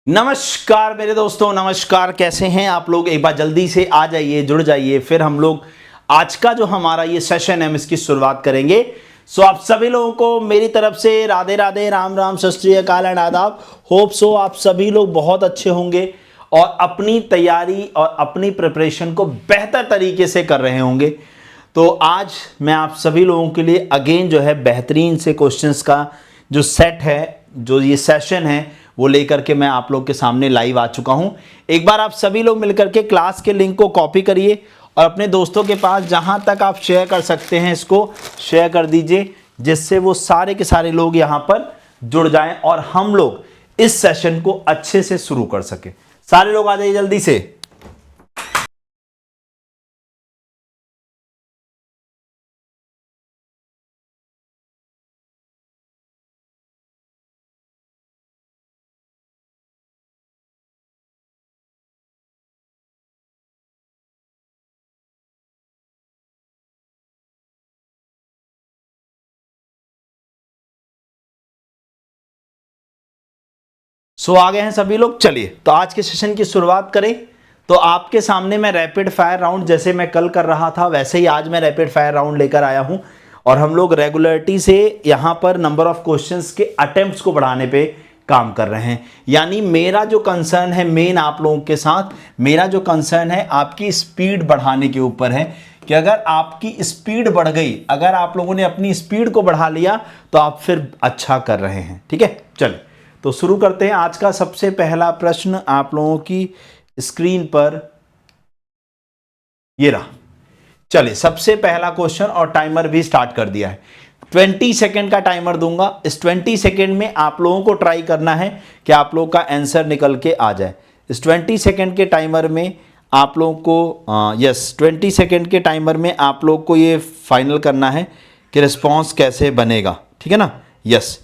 नमस्कार मेरे दोस्तों, नमस्कार। कैसे हैं आप लोग? एक बार जल्दी से आ जाइए, जुड़ जाइए। फिर हम लोग आज का जो हमारा ये सेशन है हम इसकी शुरुआत करेंगे। सो आप सभी लोगों को मेरी तरफ से राधे राधे, राम राम, सत श्री अकाल एंड आदाब। होप सो आप सभी लोग बहुत अच्छे होंगे और अपनी तैयारी और अपनी प्रिपरेशन को बेहतर तरीके से कर रहे होंगे। तो आज मैं आप सभी लोगों के लिए अगेन जो है बेहतरीन से क्वेश्चंस का जो सेट है, जो ये सेशन है वो लेकर के मैं आप लोग के सामने लाइव आ चुका हूं। एक बार आप सभी लोग मिलकर के क्लास के लिंक को कॉपी करिए और अपने दोस्तों के पास जहां तक आप शेयर कर सकते हैं इसको शेयर कर दीजिए, जिससे वो सारे के सारे लोग यहां पर जुड़ जाएं और हम लोग इस सेशन को अच्छे से शुरू कर सके। सारे लोग आ जाइए जल्दी से। सो आ गए हैं सभी लोग। चलिए तो आज के सेशन की शुरुआत करें। तो आपके सामने मैं रैपिड फायर राउंड जैसे मैं कल कर रहा था वैसे ही आज मैं रैपिड फायर राउंड लेकर आया हूं और हम लोग रेगुलरिटी से यहां पर नंबर ऑफ क्वेश्चंस के अटेम्प्ट्स को बढ़ाने पे काम कर रहे हैं। यानी मेरा जो कंसर्न है मेन आप लोगों के साथ, मेरा जो कंसर्न है आपकी स्पीड बढ़ाने के ऊपर है कि अगर आपकी स्पीड बढ़ गई, अगर आप लोगों ने अपनी स्पीड को बढ़ा लिया तो आप फिर अच्छा कर रहे हैं। ठीक है, चलिए तो शुरू करते हैं। आज का सबसे पहला प्रश्न आप लोगों की स्क्रीन पर ये रहा। चलिए सबसे पहला क्वेश्चन और टाइमर भी स्टार्ट कर दिया है। 20 सेकेंड का टाइमर दूंगा। इस 20 सेकेंड में आप लोगों को ट्राई करना है कि आप लोगों का आंसर निकल के आ जाए। इस 20 सेकेंड के टाइमर में आप लोगों को 20 सेकेंड के टाइमर में आप लोग को ये फाइनल करना है कि रिस्पॉन्स कैसे बनेगा। ठीक है ना? यस,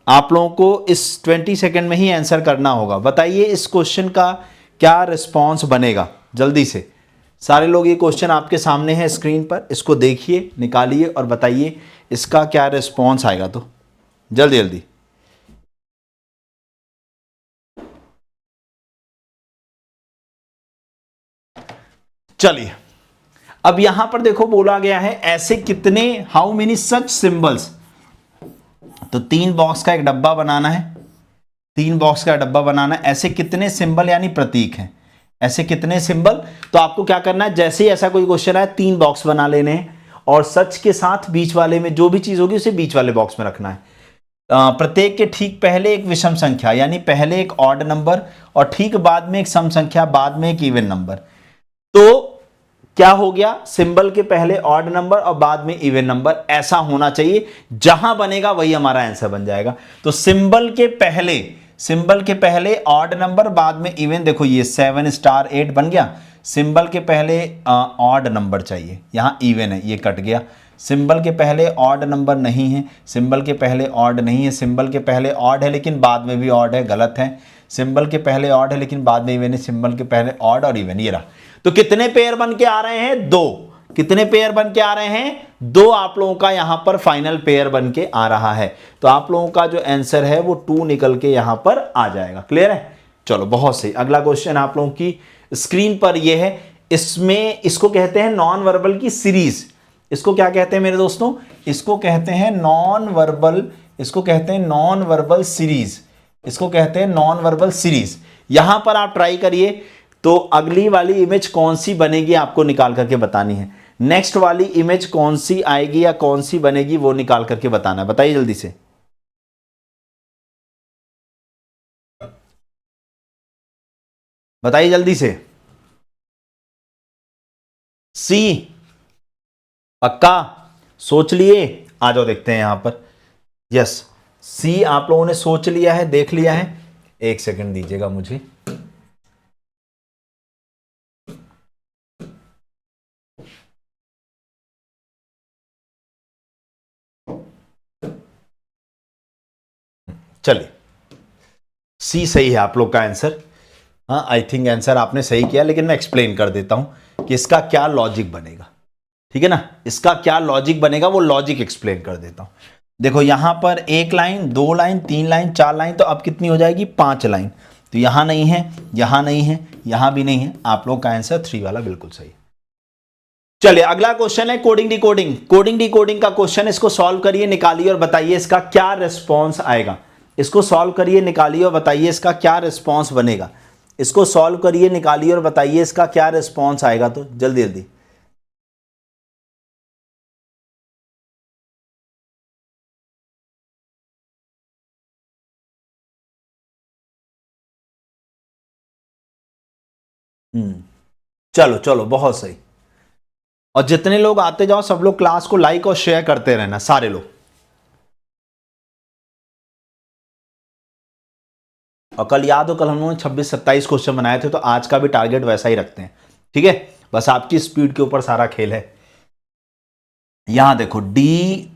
आप लोगों को इस 20 सेकेंड में ही आंसर करना होगा। बताइए इस क्वेश्चन का क्या रिस्पॉन्स बनेगा। जल्दी से सारे लोग, ये क्वेश्चन आपके सामने है स्क्रीन पर, इसको देखिए, निकालिए और बताइए इसका क्या रिस्पॉन्स आएगा। तो जल्दी जल्दी। चलिए अब यहां पर देखो बोला गया है ऐसे कितने, हाउ मेनी सच सिंबल्स। तो 3 बॉक्स का एक डब्बा बनाना है, 3 बॉक्स का डब्बा बनाना है। ऐसे कितने सिंबल यानी प्रतीक हैं, ऐसे कितने सिंबल। तो आपको क्या करना है, जैसे ही ऐसा कोई क्वेश्चन आए 3 बॉक्स बना लेने हैं और सच के साथ बीच वाले में जो भी चीज होगी उसे बीच वाले बॉक्स में रखना है। प्रत्येक के ठीक पहले एक विषम संख्या, यानी पहले एक ऑड नंबर और ठीक बाद में एक सम संख्या, बाद में एक इवन नंबर। तो क्या हो गया, सिंबल के पहले ऑड नंबर और बाद में इवन नंबर, ऐसा होना चाहिए। जहां बनेगा वही हमारा आंसर बन जाएगा। तो सिंबल के पहले ऑड नंबर, बाद में इवन। देखो ये 7 स्टार 8 बन गया। सिंबल के पहले ऑड नंबर चाहिए, यहां इवन है, ये कट गया। सिंबल के पहले ऑड नंबर नहीं है, सिंबल के पहले ऑड नहीं है, सिंबल के पहले ऑड है लेकिन बाद में भी ऑड है, गलत है। सिंबल के पहले ऑड है लेकिन बाद में इवन है, सिंबल के पहले ऑड और इवन, ये रहा। तो कितने पेयर बन के आ रहे हैं? 2। कितने पेयर बन के आ रहे हैं? 2 आप लोगों का यहां पर फाइनल पेयर बन के आ रहा है। तो आप लोगों का जो आंसर है वो 2 निकल के यहां पर आ जाएगा। क्लियर है? चलो बहुत सही। अगला क्वेश्चन आप लोगों की स्क्रीन पर ये है। इसमें इसको कहते हैं नॉन वर्बल की सीरीज। इसको क्या कहते हैं मेरे दोस्तों? इसको कहते हैं नॉन वर्बल, इसको कहते हैं नॉन वर्बल सीरीज, इसको कहते हैं नॉन वर्बल सीरीज। यहां पर आप ट्राई करिए। तो अगली वाली इमेज कौन सी बनेगी आपको निकाल करके बतानी है। नेक्स्ट वाली इमेज कौन सी आएगी या कौन सी बनेगी वो निकाल करके बताना है। बताइए जल्दी से। बताइए जल्दी से। सी? पक्का? सोच लिए? आ जाओ देखते हैं यहां पर। यस, सी आप लोगों ने सोच लिया है, देख लिया है। एक सेकंड दीजिएगा मुझे। चलिए सी सही है आप लोग का आंसर। हाँ, आई थिंक आंसर आपने सही किया, लेकिन मैं एक्सप्लेन कर देता हूं कि इसका क्या लॉजिक बनेगा। ठीक है ना? इसका क्या लॉजिक बनेगा वो लॉजिक एक्सप्लेन कर देता हूं। देखो यहां पर 1 लाइन, 2 लाइन, 3 लाइन, 4 लाइन, तो अब कितनी हो जाएगी? 5 लाइन। तो यहां नहीं है, यहां नहीं है, यहां भी नहीं है। आप लोग का आंसर 3 वाला बिल्कुल सही है। चलिए अगला क्वेश्चन है कोडिंग डिकोडिंग। कोडिंग डिकोडिंग का क्वेश्चन, इसको सॉल्व करिए, निकालिए और बताइए इसका क्या रिस्पॉन्स आएगा। इसको सॉल्व करिए, निकालिए और बताइए इसका क्या रिस्पॉन्स बनेगा। इसको सॉल्व करिए, निकालिए और बताइए इसका क्या रिस्पॉन्स आएगा। तो जल्दी जल्दी। चलो चलो, बहुत सही। और जितने लोग आते जाओ सब लोग क्लास को लाइक और शेयर करते रहना, सारे लोग। और कल याद हो, कल हम लोगों ने 26-27 क्वेश्चन बनाए थे, तो आज का भी टारगेट वैसा ही रखते हैं, ठीक है। बस आपकी स्पीड के ऊपर सारा खेल है। यहां देखो DMQH,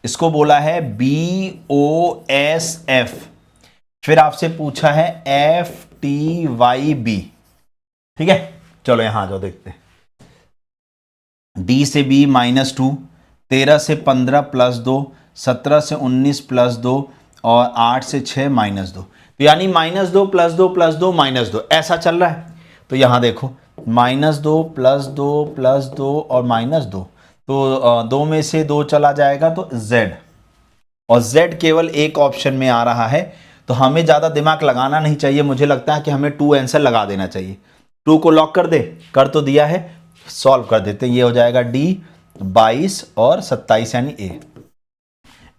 इसको बोला है BOSF, फिर आपसे पूछा है FTYB, ठीक है। चलो यहां आ जाओ, देखते हैं। D से B -2, 13 से 15 +2, 17 से 19 +2 और 8 से 6 -2। तो यानी -2 +2 +2 -2 ऐसा चल रहा है। तो यहां देखो -2 +2 +2 और -2, तो 2 में से 2 चला जाएगा तो Z, और Z केवल एक ऑप्शन में आ रहा है। तो हमें ज़्यादा दिमाग लगाना नहीं चाहिए, मुझे लगता है कि हमें 2 आंसर लगा देना चाहिए। 2 को लॉक कर दे, कर तो दिया है, सॉल्व कर देते हैं। ये हो जाएगा D 22 और 27 यानी A,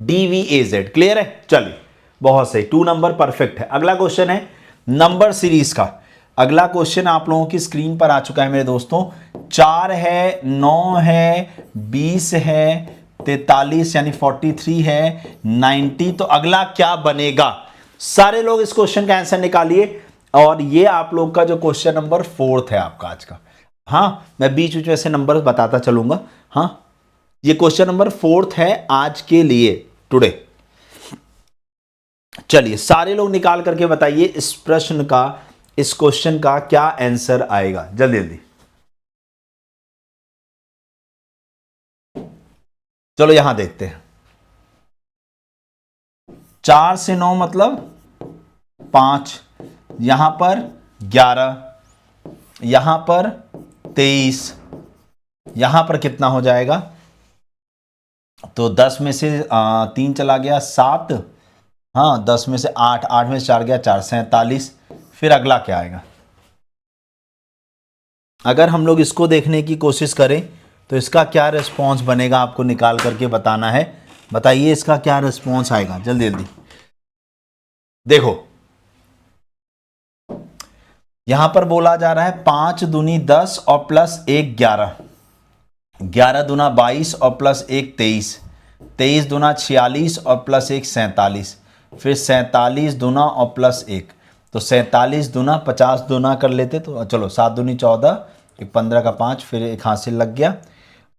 DVAZ। क्लियर है? चलिए बहुत सही, 2 नंबर परफेक्ट है। अगला क्वेश्चन है नंबर सीरीज का। अगला क्वेश्चन आप लोगों की स्क्रीन पर आ चुका है मेरे दोस्तों। 4 है, 9 है, 20 है, 43 यानी 43 है, 90। तो अगला क्या बनेगा? सारे लोग इस क्वेश्चन का आंसर निकालिए। और ये आप लोग का जो क्वेश्चन नंबर 4 है आपका आज का। हाँ, मैं बीच बीच में ऐसे नंबर बताता चलूंगा। हाँ, ये क्वेश्चन नंबर 4 है आज के लिए, टुडे। चलिए सारे लोग निकाल करके बताइए इस प्रश्न का, इस क्वेश्चन का क्या आंसर आएगा। जल्दी जल्दी। चलो यहां देखते हैं। 4 से 9 मतलब 5, यहां पर 11, यहां पर 23, यहां पर कितना हो जाएगा? तो 10 में से 3 चला गया 7, हाँ 10 में से 8, 8 में से 4 गया 4, 47। फिर अगला क्या आएगा? अगर हम लोग इसको देखने की कोशिश करें तो इसका क्या रिस्पॉन्स बनेगा, आपको निकाल करके बताना है। बताइए इसका क्या रिस्पॉन्स आएगा, जल्दी जल्दी। देखो यहां पर बोला जा रहा है 5 दूनी 10 और +1 11, 11 दूना 22 और +1 23, 23 दूना 46 और +1 47, फिर 47 दूना और +1, तो 47 दूना 50 दूना कर लेते तो चलो 7 दूनी 14, एक 15 का 5, फिर एक हासिल लग गया,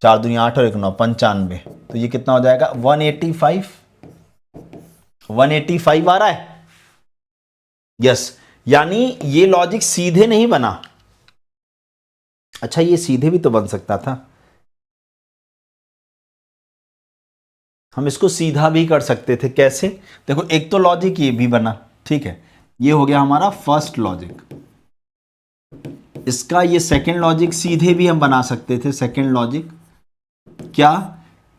4 दूनी 8 और 1 9, 95। तो ये कितना हो जाएगा? 185, 185 आ रहा है। यस, यानी ये लॉजिक सीधे नहीं बना। अच्छा ये सीधे भी तो बन सकता था, हम इसको सीधा भी कर सकते थे। कैसे? देखो एक तो लॉजिक ये भी बना, ठीक है, ये हो गया हमारा फर्स्ट लॉजिक। इसका ये सेकंड लॉजिक सीधे भी हम बना सकते थे। सेकंड लॉजिक क्या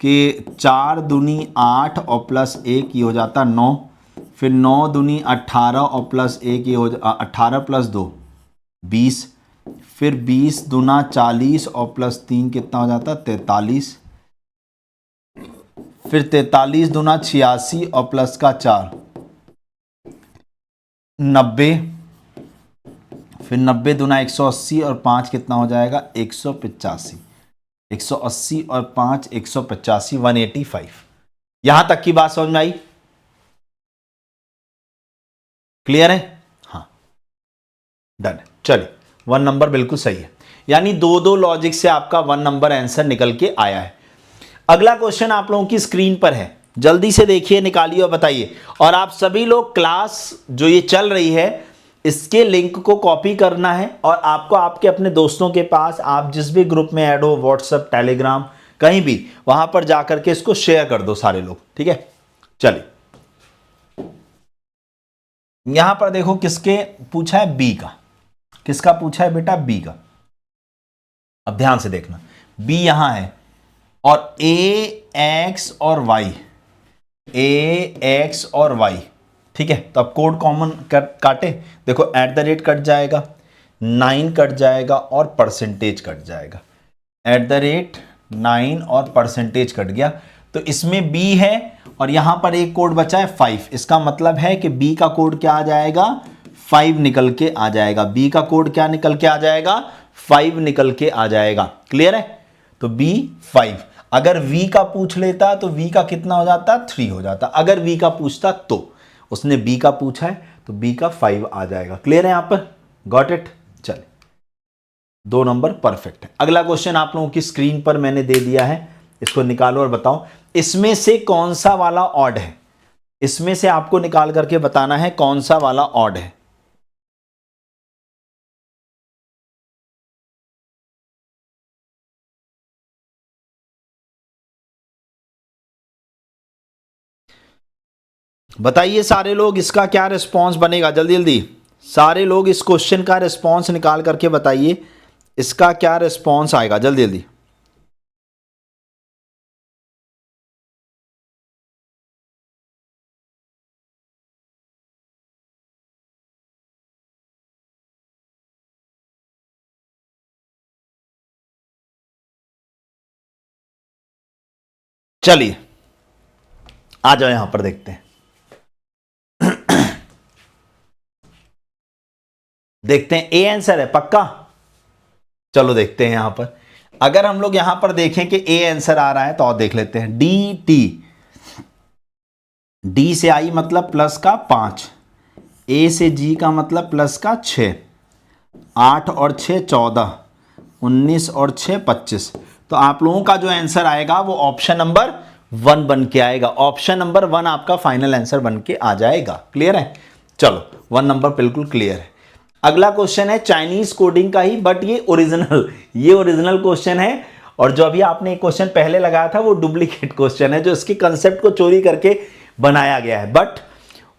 कि 4 दूनी 8 और +1 ये हो जाता 9, फिर 9 दूनी 18 और +1 ये हो 18 + 2 20, फिर 20 दूना 40 और +3 कितना हो जाता 43, फिर 43 दूना 86 और प्लस का 4 90, फिर 90 दूना 180 और 5 कितना हो जाएगा 185, 180 और 5 185, 185। यहां तक की बात समझ में आई? क्लियर है? हाँ डन। चलिए 1 नंबर बिल्कुल सही है, यानी 2-2 लॉजिक से आपका 1 नंबर आंसर निकल के आया है। अगला क्वेश्चन आप लोगों की स्क्रीन पर है, जल्दी से देखिए, निकालिए और बताइए। और आप सभी लोग क्लास जो ये चल रही है इसके लिंक को कॉपी करना है और आपको आपके अपने दोस्तों के पास, आप जिस भी ग्रुप में ऐड हो, व्हाट्सएप, टेलीग्राम, कहीं भी, वहां पर जाकर के इसको शेयर कर दो सारे लोग, ठीक है। चलिए यहां पर देखो किसके पूछा है, बी का। किसका पूछा है बेटा, बी का। अब ध्यान से देखना, बी यहां है और ए एक्स और वाई, ए एक्स और वाई, ठीक है। तो अब कोड कॉमन काटे, देखो एट द रेट कट जाएगा, 9 कट जाएगा और परसेंटेज कट जाएगा। एट द रेट 9 और परसेंटेज कट गया, तो इसमें बी है और यहां पर एक कोड बचा है 5। इसका मतलब है कि बी का कोड क्या आ जाएगा, 5 निकल के आ जाएगा। बी का कोड क्या निकल के आ जाएगा, 5 निकल के आ जाएगा। क्लियर है, तो बी 5। अगर वी का पूछ लेता तो वी का कितना हो जाता, 3 हो जाता। अगर वी का पूछता तो, उसने बी का पूछा है तो बी का 5 आ जाएगा। क्लियर है यहां पर, गॉट इट। चलिए 2 नंबर परफेक्ट है। अगला क्वेश्चन आप लोगों की स्क्रीन पर मैंने दे दिया है, इसको निकालो और बताओ इसमें से कौन सा वाला ऑड है। इसमें से आपको निकाल करके बताना है कौन सा वाला ऑड है। बताइए सारे लोग, इसका क्या रिस्पॉन्स बनेगा, जल्दी जल्दी सारे लोग इस क्वेश्चन का रिस्पॉन्स निकाल करके बताइए, इसका क्या रिस्पॉन्स आएगा, जल्दी जल्दी। चलिए आ जाओ यहां पर देखते हैं। देखते हैं ए आंसर है पक्का। चलो देखते हैं यहां पर, अगर हम लोग यहां पर देखें कि ए आंसर आ रहा है तो और देख लेते हैं। डी टी, डी से आई मतलब प्लस का 5, ए से जी का मतलब प्लस का 6, 8 और 6 14, 19 और 6 25। तो आप लोगों का जो आंसर आएगा वो ऑप्शन नंबर 1 बन के आएगा। ऑप्शन नंबर 1 आपका फाइनल आंसर बन के आ जाएगा। क्लियर है, चलो 1 नंबर बिल्कुल क्लियर है। अगला क्वेश्चन है चाइनीज कोडिंग का ही, बट ये ओरिजिनल क्वेश्चन है। और जो अभी आपने एक क्वेश्चन पहले लगाया था वो डुप्लीकेट क्वेश्चन है, जो इसके कंसेप्ट को चोरी करके बनाया गया है। बट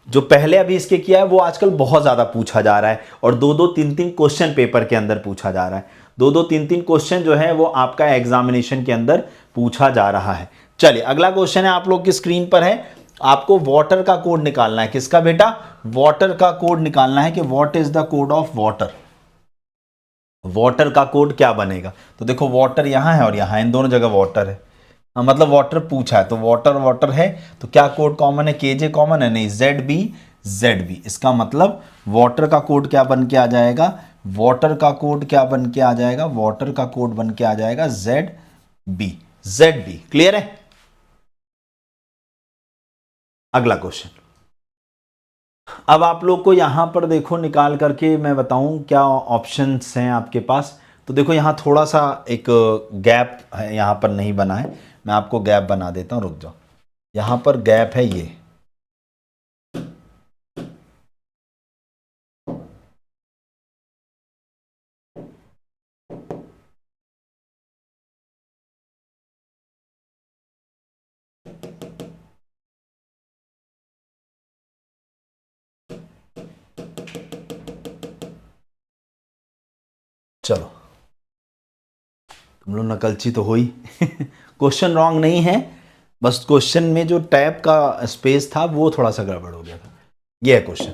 जो पहले अभी इसके किया है वो आजकल बहुत ज्यादा पूछा जा रहा है और 2-2 3-3 क्वेश्चन पेपर के अंदर पूछा जा रहा है। 2-2 3-3 क्वेश्चन जो है वो आपका एग्जामिनेशन के अंदर पूछा जा रहा है। चलिए अगला क्वेश्चन है आप लोग की स्क्रीन पर है, आपको वाटर का कोड निकालना है। किसका बेटा, वाटर का कोड निकालना है कि what is the code of water. Water का कोड क्या बनेगा, तो देखो वाटर यहां है और यहां, इन दोनों जगह वाटर है। मतलब वाटर पूछा है तो वाटर वाटर है, तो क्या कोड कॉमन है, केजे कॉमन है, नहीं, जेड बी जेड बी। इसका मतलब वाटर का कोड क्या बन के आ जाएगा, वाटर का कोड क्या बन के आ जाएगा, वाटर का कोड बन के आ जाएगा Z B, Z B. Clear है। अगला क्वेश्चन, अब आप लोग को यहां पर देखो निकाल करके मैं बताऊं क्या ऑप्शंस हैं आपके पास। तो देखो यहां थोड़ा सा एक गैप है, यहां पर नहीं बना है, मैं आपको गैप बना देता हूं, रुक जाओ। यहां पर गैप है ये, चलो तुम लोग नकलची तो हुई। क्वेश्चन रॉन्ग नहीं है, बस क्वेश्चन में जो टैब का स्पेस था वो थोड़ा सा गड़बड़ हो गया था। ये है क्वेश्चन,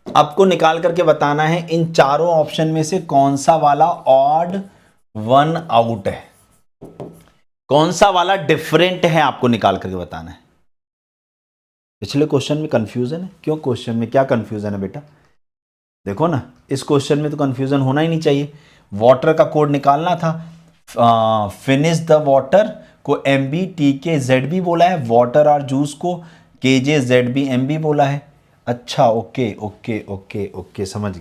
आपको निकाल करके बताना है इन चारों ऑप्शन में से कौन सा वाला ऑड वन आउट है, कौन सा वाला डिफरेंट है, आपको निकाल करके बताना है। पिछले क्वेश्चन में कंफ्यूजन है, क्यों क्वेश्चन में क्या कंफ्यूजन है बेटा, देखो ना इस क्वेश्चन में तो कंफ्यूजन होना ही नहीं चाहिए। वाटर का कोड निकालना था, फिनिश द वाटर को एम बी टी के जेड बी बोला है, वाटर और जूस को के जे जेड बी एम बी बोला है। अच्छा ओके ओके ओके ओके, समझ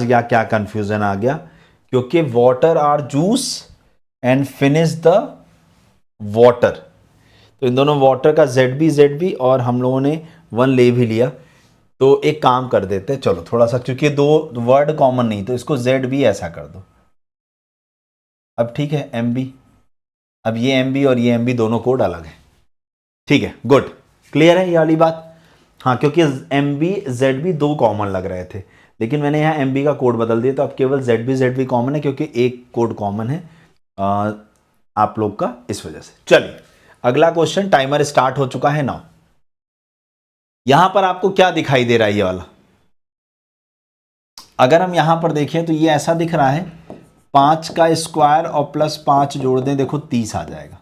गया क्या कंफ्यूजन आ गया, क्योंकि वाटर और juice and finish the water, तो इन दोनों वाटर का जेड बी और हम लोगों ने 1 ले भी लिया। तो एक काम कर देते हैं, चलो थोड़ा सा, क्योंकि 2 वर्ड कॉमन नहीं तो इसको जेड बी ऐसा कर दो। अब ठीक है एम बी, अब ये एम बी और ये एम बी दोनों कोड अलग है। ठीक है गुड, क्लियर है ये वाली बात। हाँ, क्योंकि एम बी जेड बी दो कॉमन लग रहे थे, लेकिन मैंने यहाँ एम बी का कोड बदल दिया, तो अब केवल जेड बी कॉमन है, क्योंकि एक कोड कॉमन है आप लोग का, इस वजह से। चलिए अगला क्वेश्चन, टाइमर स्टार्ट हो चुका है नाउ। यहां पर आपको क्या दिखाई दे रहा है, ये वाला, अगर हम यहां पर देखें तो ये ऐसा दिख रहा है, 5 का स्क्वायर और प्लस 5 जोड़ दें, देखो 30 आ जाएगा।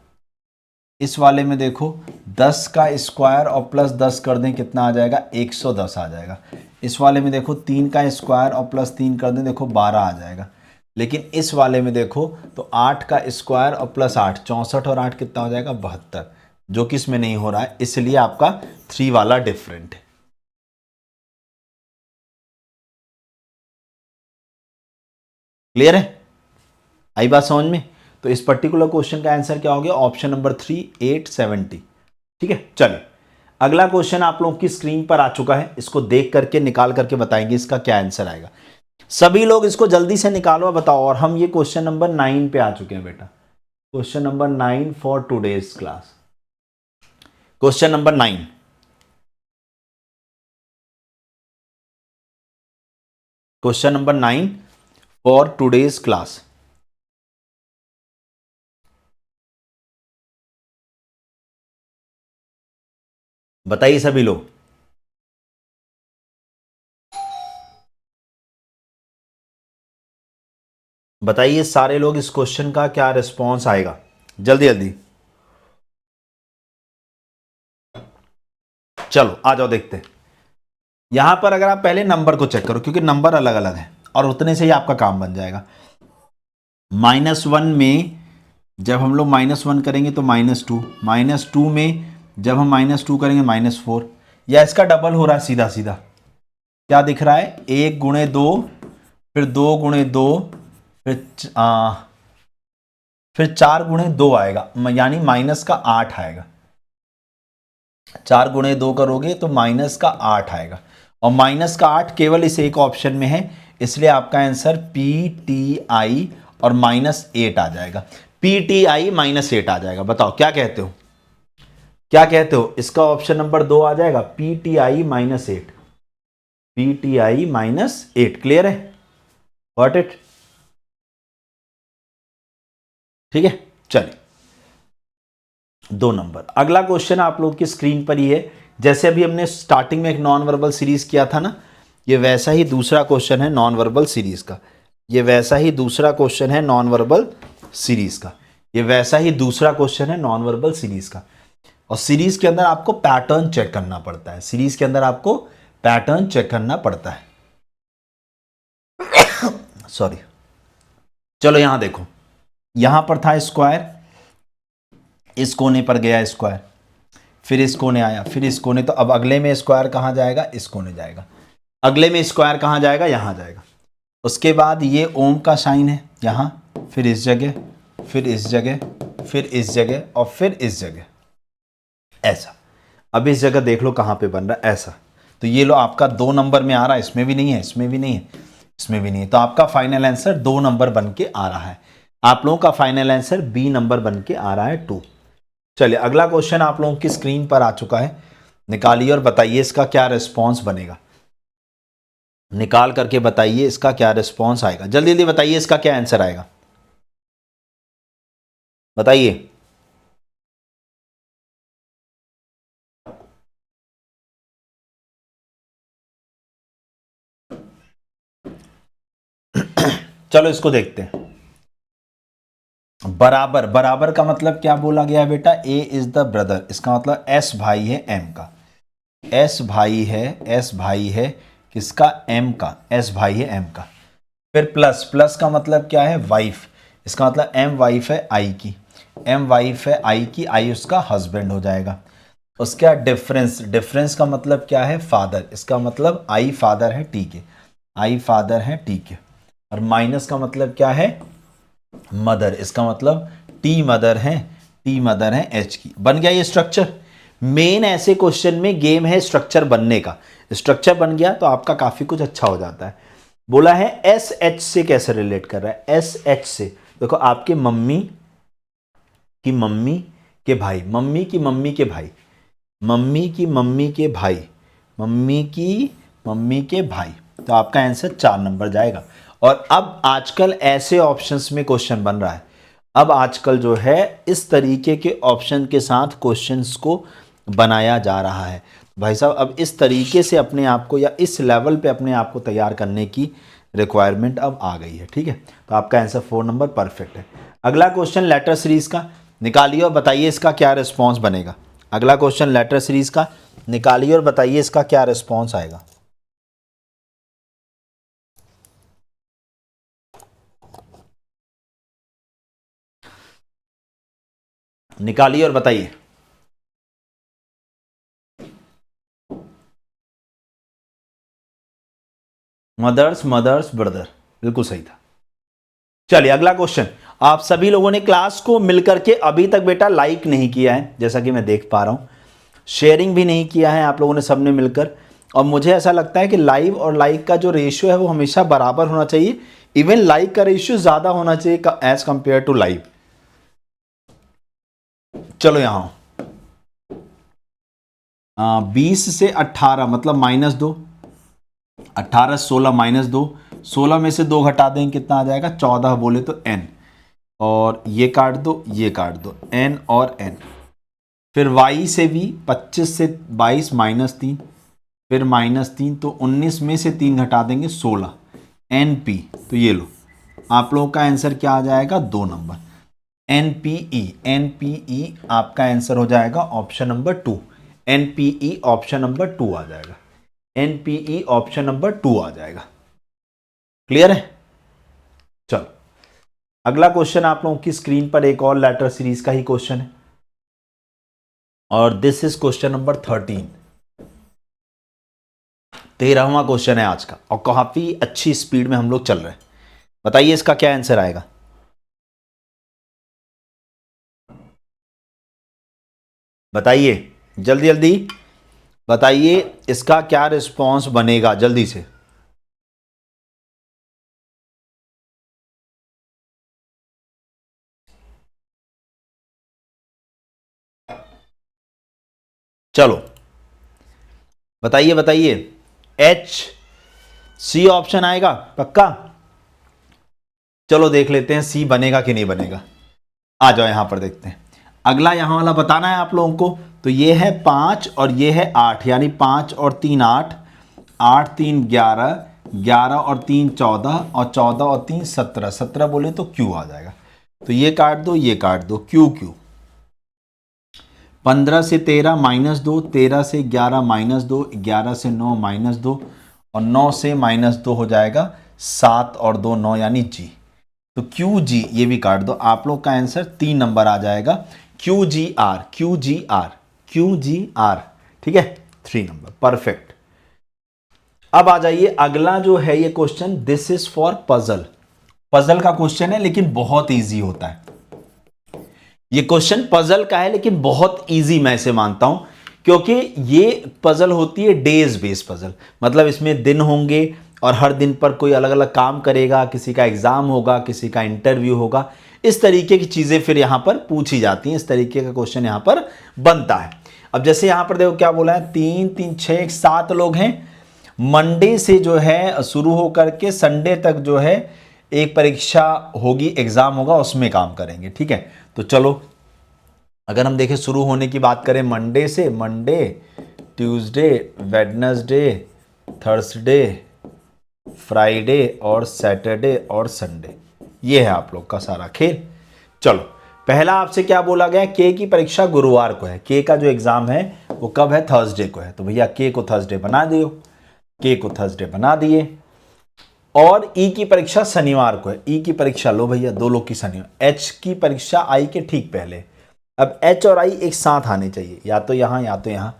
इस वाले में देखो 10 का स्क्वायर और प्लस 10 कर दें, कितना आ जाएगा, 110 आ जाएगा। इस वाले में देखो 3 का स्क्वायर और प्लस 3 कर दें, देखो 12 आ जाएगा। लेकिन इस वाले में देखो तो 8 का स्क्वायर और प्लस 8, 64 और 8 कितना हो जाएगा, 72, जो कि इसमें नहीं हो रहा है, इसलिए आपका 3 वाला डिफरेंट है। क्लियर है, आई बात समझ में? तो इस पर्टिकुलर क्वेश्चन का आंसर क्या हो गया, ऑप्शन नंबर 3, 870। ठीक है, चलिए अगला क्वेश्चन आप लोगों की स्क्रीन पर आ चुका है, इसको देख करके निकाल करके बताएंगे इसका क्या आंसर आएगा। सभी लोग इसको जल्दी से निकालो, बताओ। और हम ये क्वेश्चन नंबर 9 पे आ चुके हैं बेटा, question number 9 for today's class. Question number 9, question number 9 for today's class. बताइए सभी लोग, बताइए सारे लोग इस क्वेश्चन का क्या रिस्पॉन्स आएगा, जल्दी जल्दी। चलो आ जाओ देखते हैं। यहां पर अगर आप पहले नंबर को चेक करो, क्योंकि नंबर अलग अलग है, और उतने से ही आपका काम बन जाएगा। -1 में जब हम लोग -1 करेंगे तो -2, -2 में जब हम -2 करेंगे -4, या इसका डबल हो रहा है सीधा सीधा। क्या दिख रहा है, 1 गुणे 2, फिर 2 गुणे 2, फिर 4 गुणे 2 आएगा, यानी माइनस का 8 आएगा। 4 गुणे 2 करोगे तो माइनस का 8 आएगा, और माइनस का 8 केवल इस एक ऑप्शन में है, इसलिए आपका आंसर PTI और -8 आ जाएगा। PTI -8 आ जाएगा। बताओ क्या कहते हो, क्या कहते हो, इसका ऑप्शन नंबर 2 आ जाएगा, PTI -8, PTI -8। क्लियर है, गॉट इट? ठीक है, चलिए 2 नंबर। अगला क्वेश्चन आप लोग की स्क्रीन पर ही है, जैसे अभी हमने स्टार्टिंग में एक नॉन वर्बल सीरीज किया था ना, ये वैसा ही दूसरा क्वेश्चन है नॉन वर्बल सीरीज का। ये वैसा ही दूसरा क्वेश्चन है नॉन वर्बल सीरीज का। ये वैसा ही दूसरा क्वेश्चन है नॉन वर्बल सीरीज का। और सीरीज के अंदर आपको पैटर्न चेक करना पड़ता है, सीरीज के अंदर आपको पैटर्न चेक करना पड़ता है। सॉरी, चलो यहां देखो, यहां पर था स्क्वायर, इस कोने पर गया स्क्वायर, फिर इस कोने आया, फिर इस कोने, तो अब अगले में स्क्वायर कहां जाएगा, इस कोने जाएगा। अगले में स्क्वायर कहां जाएगा, यहां जाएगा। उसके बाद ये ओम का साइन है यहां, फिर इस जगह, फिर इस जगह, फिर इस जगह, और फिर इस जगह, ऐसा। अब इस जगह देख लो कहां पे बन रहा है, ऐसा। तो ये लो आपका 2 नंबर में आ रहा है, इसमें भी नहीं है, इसमें भी नहीं है, इसमें भी नहीं है, तो आपका फाइनल आंसर 2 नंबर बन के आ रहा है। आप लोगों का फाइनल आंसर B नंबर बन के आ रहा है, 2। चलिए अगला क्वेश्चन आप लोगों की स्क्रीन पर आ चुका है, निकालिए और बताइए इसका क्या रिस्पॉन्स बनेगा। निकाल करके बताइए इसका क्या रिस्पॉन्स आएगा, जल्दी जल्दी बताइए इसका क्या आंसर आएगा, बताइए। चलो इसको देखते हैं। बराबर, बराबर का मतलब क्या बोला गया है बेटा, A इज द ब्रदर, इसका मतलब S भाई है M का, S भाई है, S भाई है किसका, M का, S भाई है M का। फिर प्लस, प्लस का मतलब क्या है, वाइफ, इसका मतलब M वाइफ है I की, M वाइफ है I की, I उसका हस्बैंड हो जाएगा। उसके बाद डिफरेंस, डिफरेंस का मतलब क्या है, फादर, इसका मतलब I फादर है T के, I फादर है T के। और माइनस का मतलब क्या है, मदर, इसका मतलब T मदर है, T मदर है H की। बन गया ये स्ट्रक्चर। मेन ऐसे क्वेश्चन में गेम है स्ट्रक्चर बनने का, स्ट्रक्चर बन गया तो आपका काफी कुछ अच्छा हो जाता है। बोला है SH से कैसे रिलेट कर रहा है, SH से देखो, आपके मम्मी की मम्मी के भाई, मम्मी की मम्मी के भाई, मम्मी की मम्मी के भाई मम्मी के भाई। तो आपका आंसर 4 नंबर जाएगा। और अब आजकल ऐसे ऑप्शंस में क्वेश्चन बन रहा है, अब आजकल जो है इस तरीके के ऑप्शन के साथ क्वेश्चंस को बनाया जा रहा है। भाई साहब अब इस तरीके से अपने आप को या इस लेवल पे अपने आप को तैयार करने की रिक्वायरमेंट अब आ गई है। ठीक है, तो आपका आंसर 4 नंबर परफेक्ट है। अगला क्वेश्चन लेटर सीरीज का निकालिए और बताइए इसका क्या रिस्पॉन्स बनेगा। अगला क्वेश्चन लेटर सीरीज का निकालिए और बताइए इसका क्या रिस्पॉन्स आएगा। निकालिए और बताइए। मदर्स मदर्स ब्रदर, बिल्कुल सही था। चलिए अगला क्वेश्चन। आप सभी लोगों ने क्लास को मिलकर के अभी तक बेटा लाइक नहीं किया है, जैसा कि मैं देख पा रहा हूं, शेयरिंग भी नहीं किया है आप लोगों ने सबने मिलकर। और मुझे ऐसा लगता है कि लाइव और लाइक का जो रेशियो है वो हमेशा बराबर होना चाहिए, इवन लाइक का रेशियो ज्यादा होना चाहिए एज कंपेयर टू लाइव। चलो यहां 20 से 18 मतलब -2, 18 16 -2, 16 में से 2 घटा देंगे कितना आ जाएगा 14 बोले तो n, और ये काट दो ये काट दो n और n। फिर y से भी 25 से 22 -3, फिर -3 तो 19 में से 3 घटा देंगे 16 NP। तो ये लो आप लोगों का आंसर क्या आ जाएगा 2 नंबर NPE आपका आंसर हो जाएगा option number 2। NPE option number 2 आ जाएगा, NPE ऑप्शन नंबर 2 आ जाएगा। क्लियर है। चलो अगला क्वेश्चन आप लोगों की स्क्रीन पर एक और लेटर सीरीज का ही क्वेश्चन है और दिस इज क्वेश्चन नंबर 13। 13वां क्वेश्चन है आज का और काफी अच्छी स्पीड में हम लोग चल रहे हैं। बताइए इसका क्या आंसर आएगा। बताइए जल्दी जल्दी बताइए इसका क्या रिस्पॉन्स बनेगा जल्दी से। चलो बताइए बताइए। C ऑप्शन आएगा पक्का। चलो देख लेते हैं C बनेगा कि नहीं बनेगा। आ जाओ यहां पर देखते हैं। अगला यहां वाला बताना है आप लोगों को। तो ये है 5 और ये है 8, यानी 5 और 3 8, 8 3 11, 11 और 3 14 और 14 और 3 17, 17 बोले तो Q आ जाएगा। तो ये काट दो ये काट दो Q Q। 15 से 13 -2, 13 से 11 -2, 11 से 9 -2 और 9 से -2 हो जाएगा 7 और 2 9 यानी G। तो QG ये भी काट दो। आप लोग का आंसर 3 नंबर आ जाएगा QGR QGR QGR। ठीक है 3 नंबर परफेक्ट। अब आ जाइए अगला जो है ये question, this is for puzzle. Puzzle का क्वेश्चन है लेकिन बहुत इजी होता है ये क्वेश्चन। पजल का है लेकिन बहुत इजी मैं इसे मानता हूं, क्योंकि ये पजल होती है डेज बेस पजल। मतलब इसमें दिन होंगे और हर दिन पर कोई अलग अलग काम करेगा, किसी का एग्जाम होगा, किसी का इंटरव्यू होगा, इस तरीके की चीजें फिर यहां पर पूछी जाती हैं। इस तरीके का क्वेश्चन यहां पर बनता है। अब जैसे यहां पर देखो क्या बोला है, 3 3 6 7 लोग हैं। मंडे से जो है शुरू होकर के संडे तक जो है एक परीक्षा होगी, एग्जाम होगा, उसमें काम करेंगे। ठीक है, तो चलो अगर हम देखें शुरू होने की बात करें मंडे से, Monday Tuesday Wednesday Thursday Friday और सैटरडे और संडे, ये है आप लोग का सारा खेल। चलो पहला आपसे क्या बोला गया, के की परीक्षा गुरुवार को है। के का जो एग्जाम है वो कब है, थर्सडे को है। तो भैया के को थर्सडे बना दियो, के को थर्सडे बना दिए। और ई की परीक्षा शनिवार को है। ई की परीक्षा लो भैया, दो लोग की शनिवार। एच की परीक्षा आई के ठीक पहले। अब एच और आई एक साथ आने चाहिए, या तो यहां या तो यहां।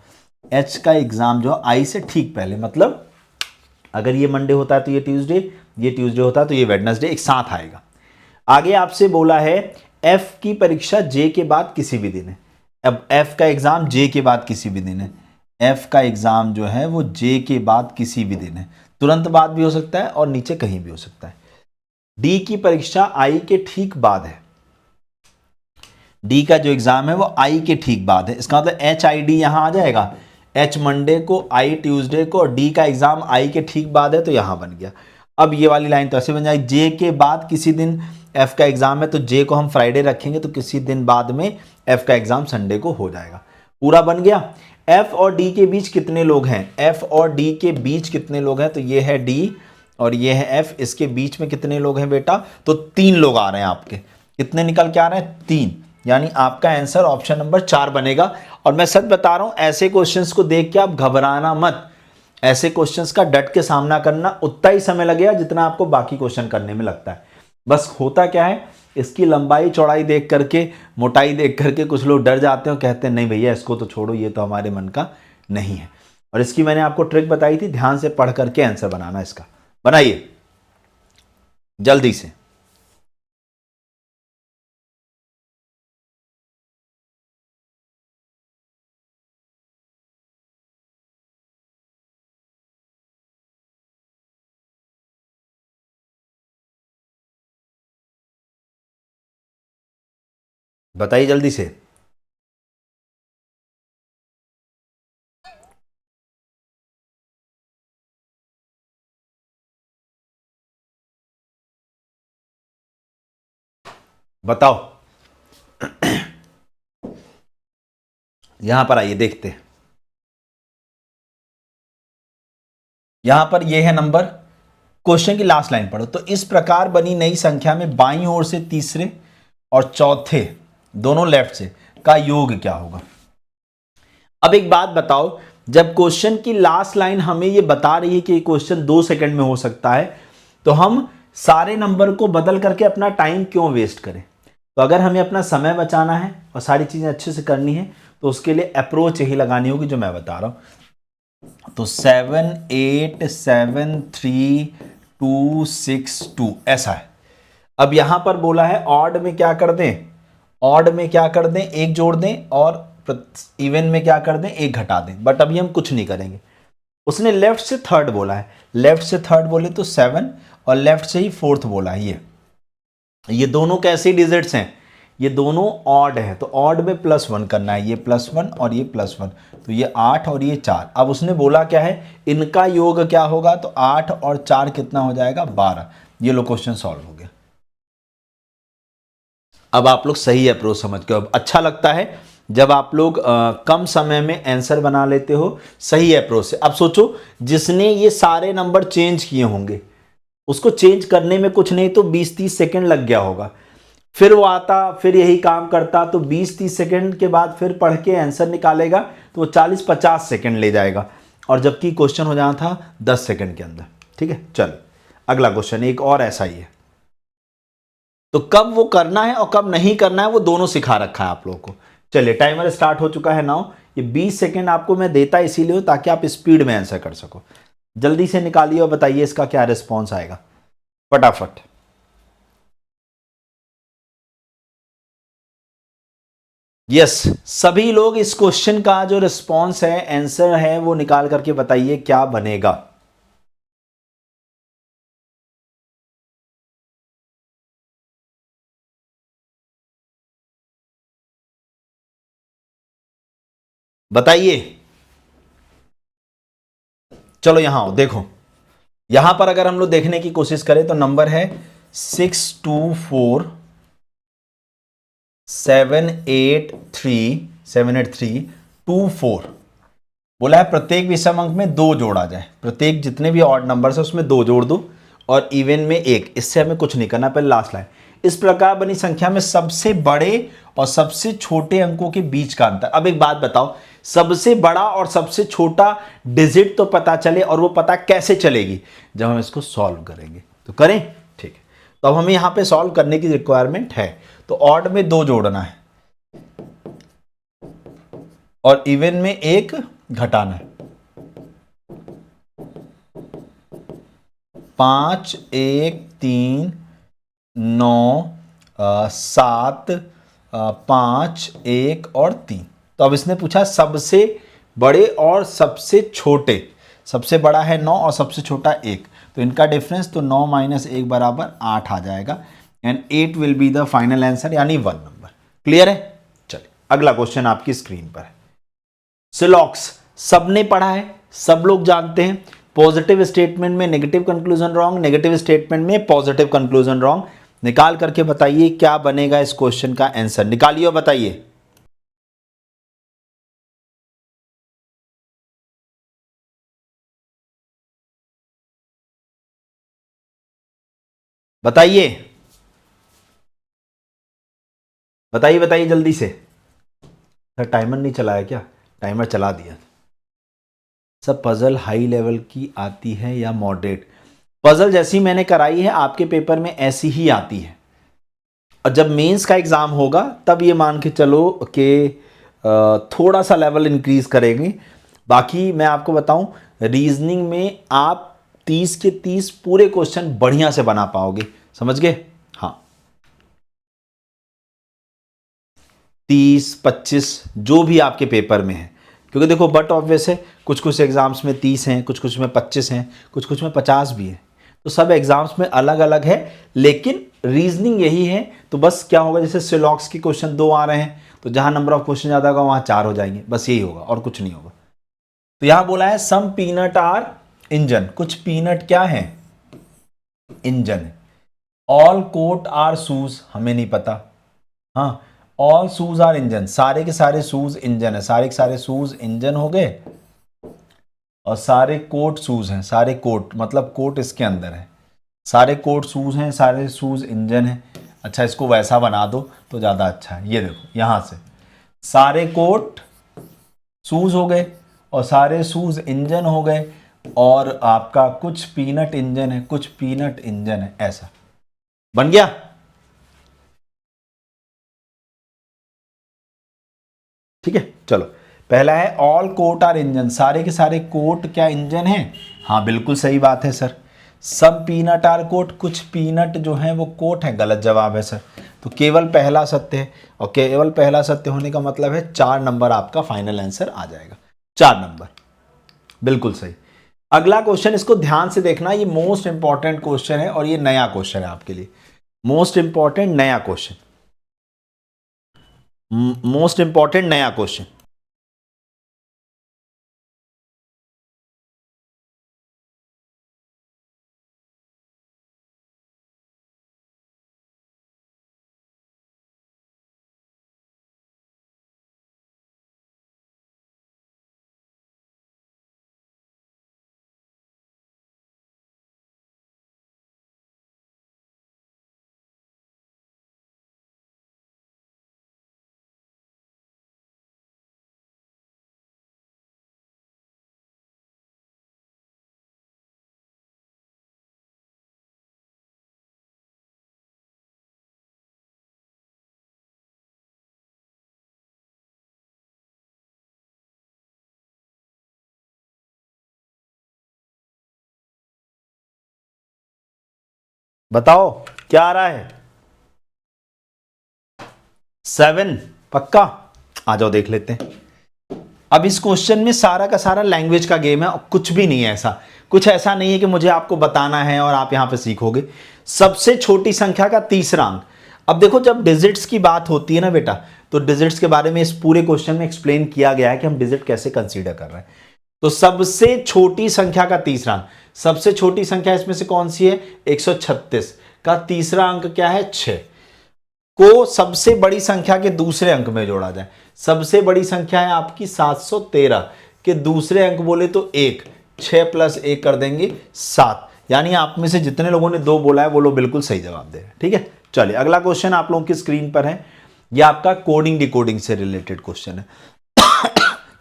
एच का एग्जाम जो आई से ठीक पहले, मतलब अगर ये मंडे होता है तो ये ट्यूसडे होता है तो ये वेडनेसडे, एक साथ आएगा। आगे आपसे बोला है एफ की परीक्षा जे के बाद किसी भी दिन है। अब एफ का एग्जाम जे के बाद किसी भी दिन है। एफ का एग्जाम जो है वो जे के बाद किसी भी दिन है, तुरंत बाद भी हो सकता है और नीचे कहीं भी हो सकता है। डी की परीक्षा आई के ठीक बाद है। डी का जो एग्जाम है वो आई के ठीक बाद है। इसका मतलब एच आई डी यहां आ जाएगा। H मंडे को, I ट्यूसडे को और D का एग्जाम I के ठीक बाद है तो यहां बन गया। अब ये वाली लाइन तो ऐसे बन जाएगी, J के बाद किसी दिन F का एग्जाम है तो J को हम फ्राइडे रखेंगे तो किसी दिन बाद में F का एग्जाम संडे को हो जाएगा। पूरा बन गया। F और D के बीच कितने लोग हैं? F और D के बीच कितने लोग हैं? तो ये है D और ये है F, इसके बीच में कितने लोग हैं बेटा? तो 3 लोग आ रहे हैं आपके। कितने निकल के आ रहे हैं? 3, यानी आपका आंसर ऑप्शन नंबर 4 बनेगा। और मैं सच बता रहा हूं, ऐसे क्वेश्चंस को देख के आप घबराना मत। ऐसे क्वेश्चंस का डट के सामना करना उतना ही समय लगेगा जितना आपको बाकी क्वेश्चन करने में लगता है। बस होता क्या है, इसकी लंबाई चौड़ाई देख करके, मोटाई देख करके कुछ लोग डर जाते हैं और कहते हैं नहीं भैया इसको तो छोड़ो, ये तो हमारे मन का नहीं है। और इसकी मैंने आपको ट्रिक बताई थी, ध्यान से पढ़ करके आंसर बनाना इसका। बनाइए जल्दी से। बताइए जल्दी से। बताओ। यहां पर आइए देखते हैं। यहां पर यह है नंबर, क्वेश्चन की लास्ट लाइन पढ़ो। तो इस प्रकार बनी नई संख्या में बाईं ओर से तीसरे और चौथे दोनों लेफ्ट से का योग क्या होगा? अब एक बात बताओ, जब क्वेश्चन की लास्ट लाइन हमें ये बता रही है कि क्वेश्चन 2 सेकंड में हो सकता है, तो हम सारे नंबर को बदल करके अपना टाइम क्यों वेस्ट करें? तो अगर हमें अपना समय बचाना है और सारी चीजें अच्छे से करनी है तो उसके लिए अप्रोच यही लगानी होगी जो मैं बता रहा हूं। तो 7 8 7 3 2 6 2 ऐसा है। अब यहां पर बोला है ऑड में क्या कर दें, ऑड में क्या कर दें, एक जोड़ दें, और इवन में क्या कर दें, एक घटा दें। बट अभी हम कुछ नहीं करेंगे। उसने लेफ्ट से थर्ड बोला है, लेफ्ट से थर्ड बोले तो 7 और लेफ्ट से ही फोर्थ बोला है। ये दोनों कैसे डिजिट्स हैं? ये दोनों ऑड है, तो ऑड में +1 करना है, ये +1 और ये +1, तो ये 8 और ये 4। अब उसने बोला क्या है, इनका योग क्या होगा? तो 8 और 4 कितना हो जाएगा? 12। ये लो क्वेश्चन सॉल्व हो गया। अब आप लोग सही अप्रोच समझ गए। अब अच्छा लगता है जब आप लोग कम समय में आंसर बना लेते हो सही अप्रोच से। अब सोचो, जिसने ये सारे नंबर चेंज किए होंगे उसको चेंज करने में कुछ नहीं तो 20-30 सेकंड लग गया होगा। फिर वो आता, फिर यही काम करता, तो 20-30 सेकंड के बाद फिर पढ़ के आंसर निकालेगा तो वो 40-50 सेकंड ले जाएगा, और जबकि क्वेश्चन हो जाना था 10 सेकंड के अंदर। ठीक है, चलो अगला क्वेश्चन एक और ऐसा ही है। तो कब वो करना है और कब नहीं करना है वो दोनों सिखा रखा है आप लोगों को। चलिए टाइमर स्टार्ट हो चुका है नाउ। ये 20 सेकंड आपको मैं देता इसीलिए हो ताकि आप स्पीड में आंसर कर सको। जल्दी से निकालिए और बताइए इसका क्या रिस्पॉन्स आएगा फटाफट। यस, सभी लोग इस क्वेश्चन का जो रिस्पॉन्स है, आंसर है, वो निकाल करके बताइए क्या बनेगा। बताइए। चलो यहां आओ, देखो यहां पर अगर हम लोग देखने की कोशिश करें तो नंबर है 624 बोला है प्रत्येक विषम अंक में 2 जोड़ा जाए। प्रत्येक जितने भी ऑड नंबर है उसमें 2 जोड़ दो और इवन में 1। इससे हमें कुछ नहीं करना। पहले लास्ट लाइन, इस प्रकार बनी संख्या में सबसे बड़े और सबसे छोटे अंकों के बीच का अंतर। अब एक बात बताओ, सबसे बड़ा और सबसे छोटा डिजिट तो पता चले, और वो पता कैसे चलेगी? जब हम इसको सॉल्व करेंगे। तो करें, ठीक है। तो अब हमें यहां पे सॉल्व करने की रिक्वायरमेंट है। तो ऑड में 2 जोड़ना है और इवन में 1 घटाना है। 5 1 3 9 7 5 1 और 3। तो अब इसने पूछा सबसे बड़े और सबसे छोटे। सबसे बड़ा है 9 और सबसे छोटा 1, तो इनका डिफरेंस तो 9 - 1 = 8 आ जाएगा। And 8 will be the final answer, यानी 1 नंबर। क्लियर है? चलिए अगला क्वेश्चन आपकी स्क्रीन पर है। सिलॉक्स सबने पढ़ा है, सब लोग जानते हैं, पॉजिटिव स्टेटमेंट में negative conclusion wrong, negative statement में पॉजिटिव कंक्लूजन रॉन्ग। निकाल करके बताइए क्या बनेगा इस क्वेश्चन का आंसर, निकालिए और बताइए। बताइए बताइए बताइए जल्दी से। सर टाइमर नहीं चलाया क्या? टाइमर चला दिया। सब पजल हाई लेवल की आती है या मॉडरेट? पजल जैसी मैंने कराई है आपके पेपर में ऐसी ही आती है, और जब मेंस का एग्जाम होगा तब ये मान के चलो कि थोड़ा सा लेवल इंक्रीज करेंगे। बाकी मैं आपको बताऊं, रीजनिंग में आप 30 के 30 पूरे क्वेश्चन बढ़िया से बना पाओगे, समझ गए? हाँ, 30 25 जो भी आपके पेपर में है, क्योंकि देखो बट ऑब्वियस है, कुछ कुछ एग्जाम्स में 30 हैं, कुछ कुछ में 25 हैं, कुछ कुछ में 50 भी है, तो सब एग्जाम्स में अलग अलग है, लेकिन रीजनिंग यही है। तो बस क्या होगा, जैसे सिलॉक्स के क्वेश्चन 2 आ रहे हैं, तो जहां नंबर ऑफ क्वेश्चन ज्यादा होगा वहां 4 हो जाएंगे, बस यही होगा और कुछ नहीं होगा। तो यहां बोला है सम पीनट आर इंजन, कुछ पीनट क्या है? इंजन है। ऑल कोट आर शूज, हमें नहीं पता। हाँ, ऑल शूज आर इंजन, सारे के सारे शूज इंजन है, सारे के सारे शूज इंजन हो गए, और सारे कोट शूज हैं, सारे कोट मतलब कोट इसके अंदर है, सारे कोट शूज हैं, सारे शूज इंजन है। अच्छा, इसको वैसा बना दो तो ज़्यादा अच्छा है, ये देखो यहां से सारे कोट शूज हो गए और सारे शूज इंजन हो गए, और आपका कुछ पीनट इंजन है, कुछ पीनट इंजन है, ऐसा बन गया। ठीक है, चलो पहला है ऑल कोट आर इंजन, सारे के सारे कोट क्या इंजन है? हाँ बिल्कुल सही बात है सर। सब पीनट आर कोट, कुछ पीनट जो है वो कोट है, गलत जवाब है सर। तो केवल पहला सत्य है, और केवल पहला सत्य होने का मतलब है 4 नंबर आपका फाइनल आंसर आ जाएगा, 4 नंबर, बिल्कुल सही। अगला क्वेश्चन, इसको ध्यान से देखना, ये मोस्ट इंपॉर्टेंट क्वेश्चन है और ये नया क्वेश्चन है आपके लिए, मोस्ट इंपॉर्टेंट नया क्वेश्चन, मोस्ट इंपॉर्टेंट नया क्वेश्चन। बताओ क्या आ रहा है? 7 पक्का? आ जाओ देख लेते हैं। अब इस क्वेश्चन में सारा का सारा लैंग्वेज का गेम है, और कुछ भी नहीं है ऐसा, कुछ ऐसा नहीं है कि मुझे आपको बताना है और आप यहां पे सीखोगे। सबसे छोटी संख्या का तीसरा अंक। अब देखो, जब डिजिट्स की बात होती है ना बेटा, तो डिजिट्स के बारे में इस पूरे क्वेश्चन में एक्सप्लेन किया गया है कि हम डिजिट कैसे कंसीडर कर रहे हैं। तो सबसे छोटी संख्या का तीसरा अंक, सबसे छोटी संख्या इसमें से कौन सी है? 136 का तीसरा अंक क्या है? 6 को सबसे बड़ी संख्या के दूसरे अंक में जोड़ा जाए। सबसे बड़ी संख्या है आपकी 713 के दूसरे अंक बोले तो 1, 6 + 1 कर देंगे 7। यानी आप में से जितने लोगों ने 2 बोला है वो लोग बिल्कुल सही जवाब दे रहे हैं। ठीक है, चलिए अगला क्वेश्चन आप लोगों की स्क्रीन पर है, ये आपका कोडिंग डिकोडिंग से रिलेटेड क्वेश्चन है।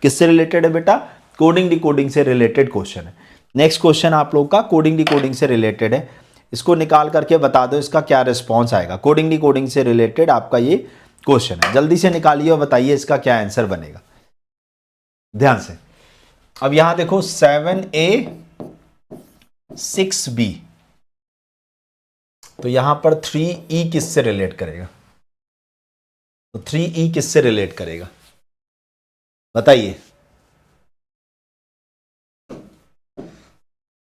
किससे रिलेटेड है बेटा? कोडिंग डिकोडिंग से रिलेटेड क्वेश्चन है। नेक्स्ट क्वेश्चन आप लोग का कोडिंग डिकोडिंग से रिलेटेड है, इसको निकाल करके बता दो इसका क्या रिस्पॉन्स आएगा। कोडिंग डिकोडिंग से रिलेटेड आपका ये क्वेश्चन है, जल्दी से निकालिए और बताइए इसका क्या आंसर बनेगा, ध्यान से। अब यहां देखो 7A 6B, तो यहां पर 3E किससे रिलेट करेगा? तो 3E किससे रिलेट करेगा बताइए।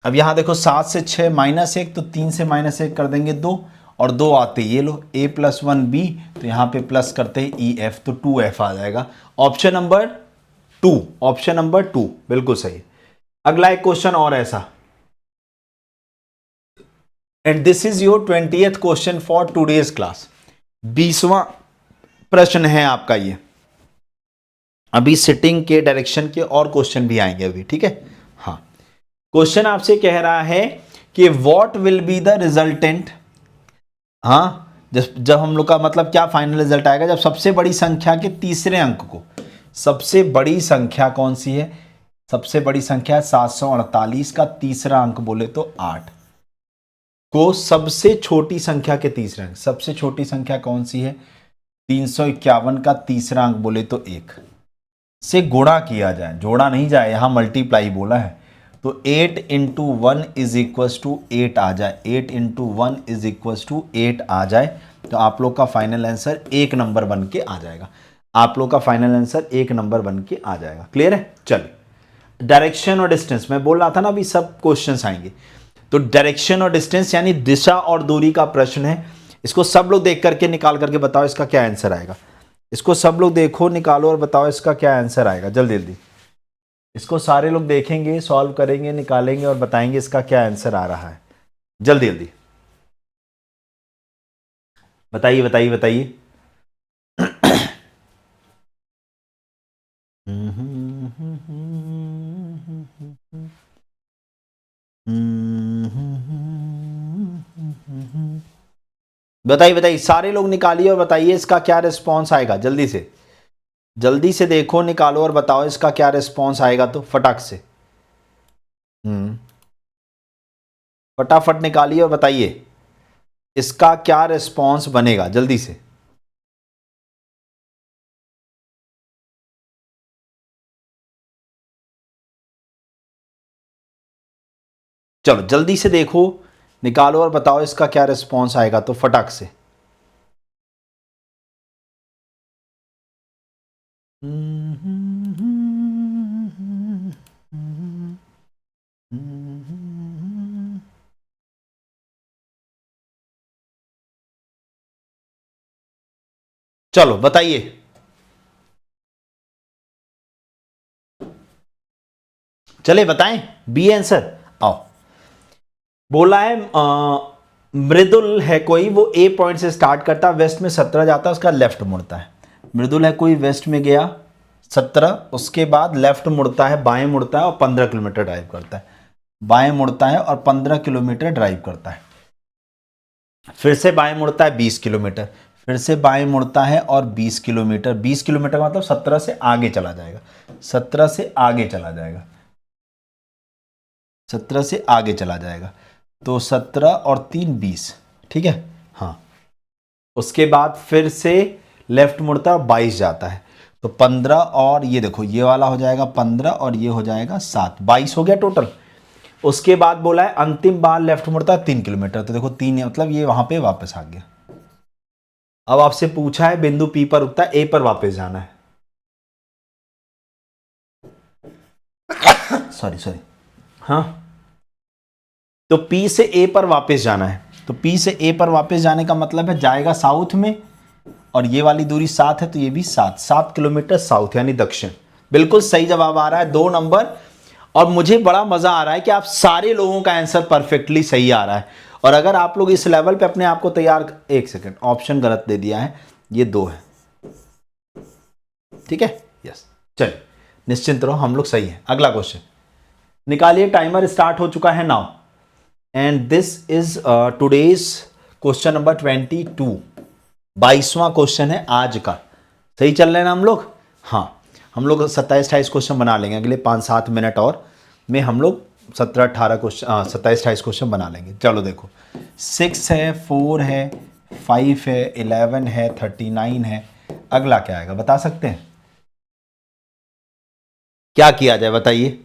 अब यहां देखो 7 से 6 -1, तो 3 से -1 कर देंगे 2, और 2 आते ये लो A + 1B, तो यहां पे प्लस करते हैं EF, तो 2F आ जाएगा। ऑप्शन नंबर 2, ऑप्शन नंबर 2 बिल्कुल सही। अगला एक क्वेश्चन और ऐसा, and this is your 20th question for today's class. 20वां प्रश्न है आपका ये। अभी सिटिंग के डायरेक्शन के और क्वेश्चन भी आएंगे अभी, ठीक है। हाँ, क्वेश्चन आपसे कह रहा है कि what will be the resultant, हाँ जब हम लोग का मतलब क्या फाइनल रिजल्ट आएगा जब सबसे बड़ी संख्या के तीसरे अंक को, सबसे बड़ी संख्या कौन सी है, सबसे बड़ी संख्या 748 का तीसरा अंक बोले तो 8 को सबसे छोटी संख्या के तीसरे अंक, सबसे छोटी संख्या कौन सी है, 351 का तीसरा अंक बोले तो 1 से गुणा किया जाए, जोड़ा नहीं जाए, यहां मल्टीप्लाई बोला है, तो 8 इंटू 1 इज इक्वल टू 8 आ जाए, 8 इंटू 1 इज इक्वल टू 8 आ जाए, तो आप लोग का फाइनल आंसर 1 नंबर बन के आ जाएगा, आप लोग का फाइनल आंसर 1 नंबर बन के आ जाएगा। क्लियर है? चलिए, डायरेक्शन और डिस्टेंस मैं बोल रहा था ना अभी सब क्वेश्चंस आएंगे, तो डायरेक्शन और डिस्टेंस यानी दिशा और दूरी का प्रश्न है। इसको सब लोग देख करके निकाल करके बताओ इसका क्या आंसर आएगा। इसको सब लोग देखो, निकालो और बताओ इसका क्या आंसर आएगा, जल्दी जल्दी। इसको सारे लोग देखेंगे, सॉल्व करेंगे, निकालेंगे और बताएंगे इसका क्या आंसर आ रहा है। जल्दी जल्दी बताइए बताइए बताइए। बताइए बताइए, सारे लोग निकालिए और बताइए इसका क्या रिस्पॉन्स आएगा। जल्दी से, जल्दी से देखो, निकालो और बताओ इसका क्या रिस्पॉन्स आएगा, तो फटाक से फटाफट निकालिए और बताइए इसका क्या रिस्पॉन्स बनेगा, जल्दी से। चलो जल्दी से देखो, निकालो और बताओ इसका क्या रिस्पॉन्स आएगा, तो फटाक से। चलो बताइए। चले बताएं, बी आंसर। आओ, बोला है मृदुल है कोई, वो ए पॉइंट से स्टार्ट करता है, वेस्ट में 17 जाता है, उसका लेफ्ट मुड़ता है। मृदुल है कोई, वेस्ट में गया 17, उसके बाद लेफ्ट मुड़ता है, बाएं मुड़ता है और 15 किलोमीटर ड्राइव करता है, बाएं मुड़ता है और 15 किलोमीटर ड्राइव करता है, फिर से बाएं मुड़ता है 20 किलोमीटर, फिर से बाएं मुड़ता है और 20 किलोमीटर, 20 किलोमीटर मतलब 17 से आगे चला जाएगा, 17 से आगे चला जाएगा, 17 से आगे चला जाएगा, तो 17 और 3 20, ठीक है। हाँ, उसके बाद फिर से लेफ्ट मुड़ता है, 22 जाता है, तो 15 और ये देखो ये वाला हो जाएगा 15 और ये हो जाएगा 7, 22 हो गया टोटल। उसके बाद बोला है अंतिम बार लेफ्ट मुड़ता है 3 किलोमीटर, तो देखो 3 मतलब ये वहां पे वापस आ गया। अब आपसे पूछा है बिंदु पी पर रुकता है, ए पर वापस जाना है। सॉरी सॉरी, हाँ, तो पी से ए पर वापस जाना है, तो पी से ए पर वापस जाने का मतलब है जाएगा साउथ में, और ये वाली दूरी 7 है तो ये भी 7 किलोमीटर साउथ यानी दक्षिण। बिल्कुल सही जवाब आ रहा है, 2 नंबर। और मुझे बड़ा मजा आ रहा है कि आप सारे लोगों का आंसर परफेक्टली सही आ रहा है, और अगर आप लोग इस लेवल पे अपने आप को तैयार, एक सेकेंड ऑप्शन गलत दे दिया है, ये 2 है, ठीक है, यस। चलिए निश्चिंत रहो, हम लोग सही हैं। अगला क्वेश्चन निकालिए, टाइमर स्टार्ट हो चुका है now, and this is today's question number 22, 22वां क्वेश्चन है आज का। सही चल रहे हैं ना हम लोग? हाँ, हम लोग 27-28 क्वेश्चन बना लेंगे अगले 5-7 मिनट और में, हम लोग 17-18 क्वेश्चन, 27-28 क्वेश्चन बना लेंगे। चलो देखो, 6 है, 4 है, 5 है, 11 है, 39 है, अगला क्या आएगा बता सकते हैं? क्या किया जाए बताइए।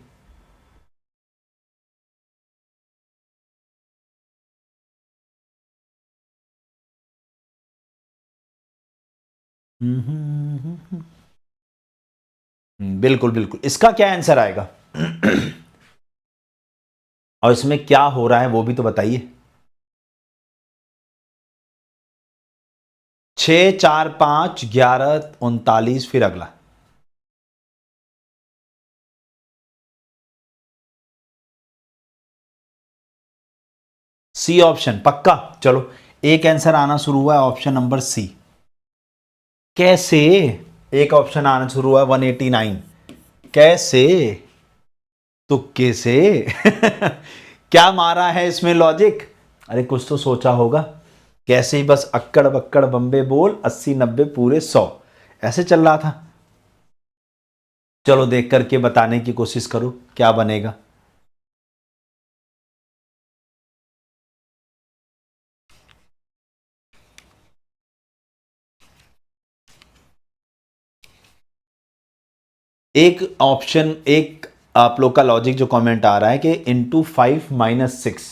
बिल्कुल बिल्कुल, इसका क्या आंसर आएगा? और इसमें क्या हो रहा है वो भी तो बताइए। 6 4 5 11 39, फिर अगला सी ऑप्शन पक्का। चलो एक आंसर आना शुरू हुआ है ऑप्शन नंबर सी। कैसे? एक ऑप्शन आना शुरू हुआ है 189। कैसे? तुक्के से? क्या मारा है इसमें लॉजिक? अरे कुछ तो सोचा होगा। कैसे ही बस अक्कड़ बक्कड़ बम्बे बोल 80 90 पूरे 100 ऐसे चल रहा था। चलो देख करके बताने की कोशिश करो क्या बनेगा। एक ऑप्शन, एक आप लोग का लॉजिक जो कमेंट आ रहा है कि इंटू 5 माइनस 6,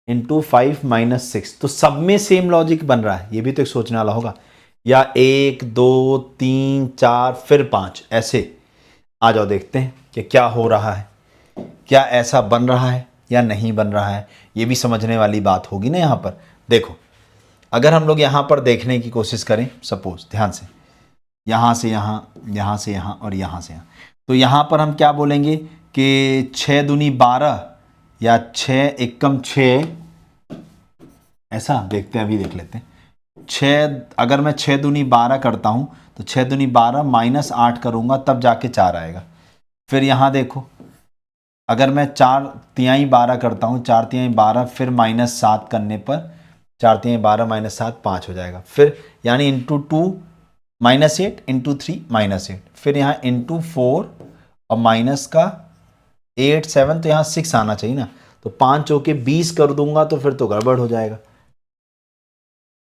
इंटू 5 माइनस 6, तो सब में सेम लॉजिक बन रहा है, ये भी तो एक सोचने वाला होगा। या 1 2 3 4 फिर 5 ऐसे। आ जाओ देखते हैं कि क्या हो रहा है, क्या ऐसा बन रहा है या नहीं बन रहा है। ये भी समझने वाली बात होगी ना। यहाँ पर देखो, अगर हम लोग यहाँ पर देखने की कोशिश करें, सपोज ध्यान से, यहाँ से यहाँ, यहाँ से यहाँ और यहाँ से यहाँ, तो यहाँ पर हम क्या बोलेंगे कि 6 दूनी 12 या 6 एकम 6, ऐसा देखते हैं, अभी देख लेते हैं। 6, अगर मैं 6 दूनी 12 करता हूँ तो 6 दूनी 12 माइनस 8 करूँगा तब जाके 4 आएगा। फिर यहाँ देखो, अगर मैं 4 तिहाई 12 करता हूँ, 4 तिहाई 12, फिर माइनस 7 करने पर 4 तिहाई 12 माइनस 7 5 हो जाएगा। फिर यानी इंटू 2 माइनस 8 इंटू 3 माइनस 8, फिर यहाँ इंटू 4 और माइनस का 8 7, तो यहाँ 6 आना चाहिए ना। तो 5 चौके 20 कर दूंगा तो फिर तो गड़बड़ हो जाएगा।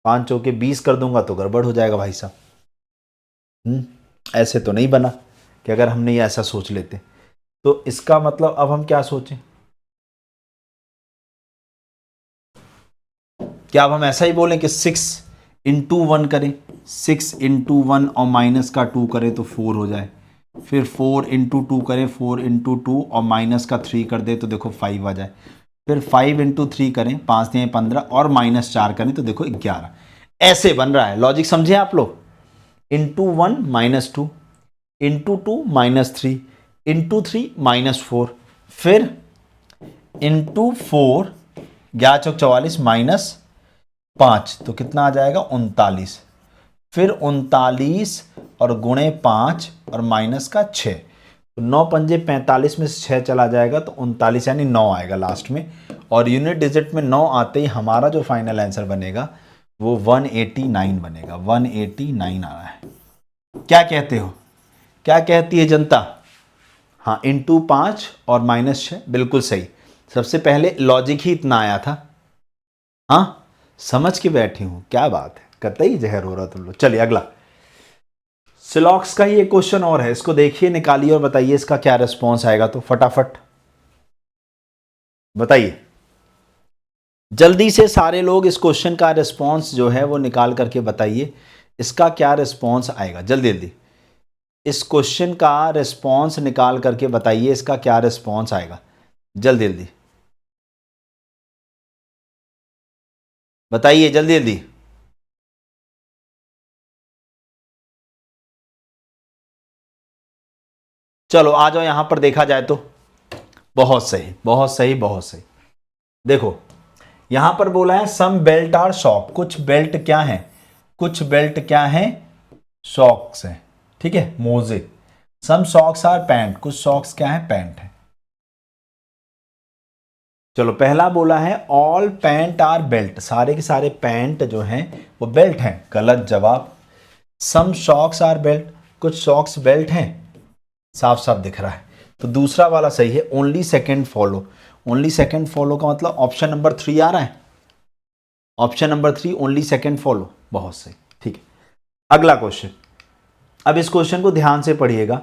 5 चौके 20 कर दूंगा तो गड़बड़ हो जाएगा भाई साहब। ऐसे तो नहीं बना कि अगर हमने ये ऐसा सोच लेते। तो इसका मतलब अब हम क्या सोचें? क्या अब हम ऐसा ही बोलें कि 6 इंटू 1 करें, 6 इंटू 1 और माइनस का 2 करें तो 4 हो जाए। फिर 4 इंटू 2 करें, 4 इंटू 2 और माइनस का 3 कर दे तो देखो 5 आ जाए। फिर 5 इंटू 3 करें, 5 या 15 और माइनस 4 करें तो देखो 11। ऐसे बन रहा है लॉजिक, समझे आप लोग? Into 1 minus 2, into 2 minus 3, into 3 minus 4, फिर इंटू 4, 11 चौक 44 माइनस 5, तो कितना आ जाएगा 39। फिर 39 और गुणे 5 और माइनस का 6, तो 9 पंजे 45 में से 6 चला जाएगा तो 39 यानी 9 आएगा लास्ट में। और यूनिट डिजिट में 9 आते ही हमारा जो फाइनल आंसर बनेगा वो 189 बनेगा। 189 आ रहा है। क्या कहते हो? क्या कहती है जनता? हाँ, इंटू 5 और माइनस 6 बिल्कुल सही। सबसे पहले लॉजिक ही इतना आया था। हाँ, समझ के बैठी हूं, क्या बात है, कतई जहर हो रहा तुम लोग। चलिए अगला, सिलॉक्स का ही एक क्वेश्चन और है, इसको देखिए, निकालिए और बताइए इसका क्या रिस्पॉन्स आएगा। तो फटाफट बताइए जल्दी से सारे लोग, इस क्वेश्चन का रिस्पॉन्स जो है वो निकाल करके बताइए इसका क्या रिस्पॉन्स आएगा। जल्दी जल्दी इस क्वेश्चन का रिस्पॉन्स निकाल करके बताइए इसका क्या रिस्पॉन्स आएगा। जल्दी जल्दी बताइए, जल्दी जल्दी। चलो आ जाओ, यहां पर देखा जाए तो बहुत सही, बहुत सही, बहुत सही। देखो यहां पर बोला है सम बेल्ट आर सॉक, कुछ बेल्ट क्या है, कुछ बेल्ट क्या है, सॉक्स है, ठीक है, मोजे। सम सॉक्स आर पैंट, कुछ सॉक्स क्या है, पैंट है। चलो पहला बोला है ऑल पैंट आर बेल्ट, सारे के सारे पैंट जो हैं वो बेल्ट हैं, गलत जवाब। सम सॉक्स आर बेल्ट, कुछ सॉक्स बेल्ट हैं, साफ साफ दिख रहा है। तो दूसरा वाला सही है, only second follow. Only second follow का मतलब ऑप्शन नंबर 3 आ रहा है। Option number 3 only second follow, बहुत सही, ठीक है। अगला क्वेश्चन, अब इस क्वेश्चन को ध्यान से पढ़िएगा।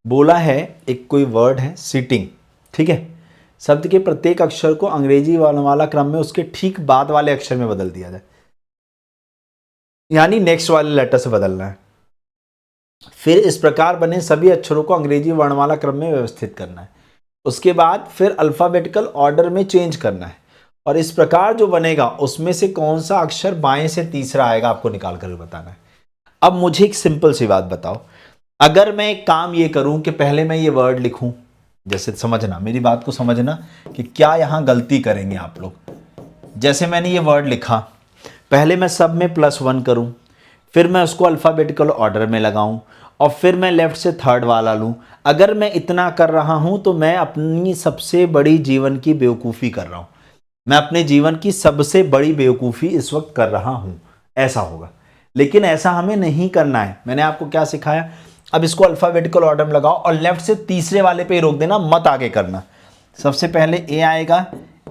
बोला है एक कोई वर्ड है सिटिंग, ठीक है, शब्द के प्रत्येक अक्षर को अंग्रेजी वाला क्रम में उसके ठीक बाद वाले अक्षर में बदल दिया जाए, यानी नेक्स्ट वाले लेटर से बदलना है। फिर इस प्रकार बने सभी अक्षरों को अंग्रेजी वर्णमाला क्रम में व्यवस्थित करना है। उसके बाद फिर अल्फाबेटिकल ऑर्डर में चेंज करना है, और इस प्रकार जो बनेगा उसमें से कौन सा अक्षर बाएं से तीसरा आएगा आपको निकाल कर बताना है। अब मुझे एक सिंपल सी बात बताओ, अगर मैं एक काम ये करूं कि पहले मैं ये वर्ड लिखूं, जैसे समझना, मेरी बात को समझना कि क्या यहां गलती करेंगे आप लोग। जैसे मैंने ये वर्ड लिखा, पहले मैं सब में +1 करूं, फिर मैं उसको अल्फ़ाबेटिकल ऑर्डर में लगाऊं और फिर मैं लेफ्ट से थर्ड वाला लूं। अगर मैं इतना कर रहा हूं तो मैं अपनी सबसे बड़ी जीवन की बेवकूफ़ी कर रहा हूं। मैं अपने जीवन की सबसे बड़ी बेवकूफ़ी इस वक्त कर रहा हूं, ऐसा होगा। लेकिन ऐसा हमें नहीं करना है। मैंने आपको क्या सिखाया, अब इसको अल्फ़ाबेटिकल ऑर्डर में लगाओ और लेफ्ट से तीसरे वाले पे ही रोक देना, मत आगे करना। सबसे पहले ए आएगा,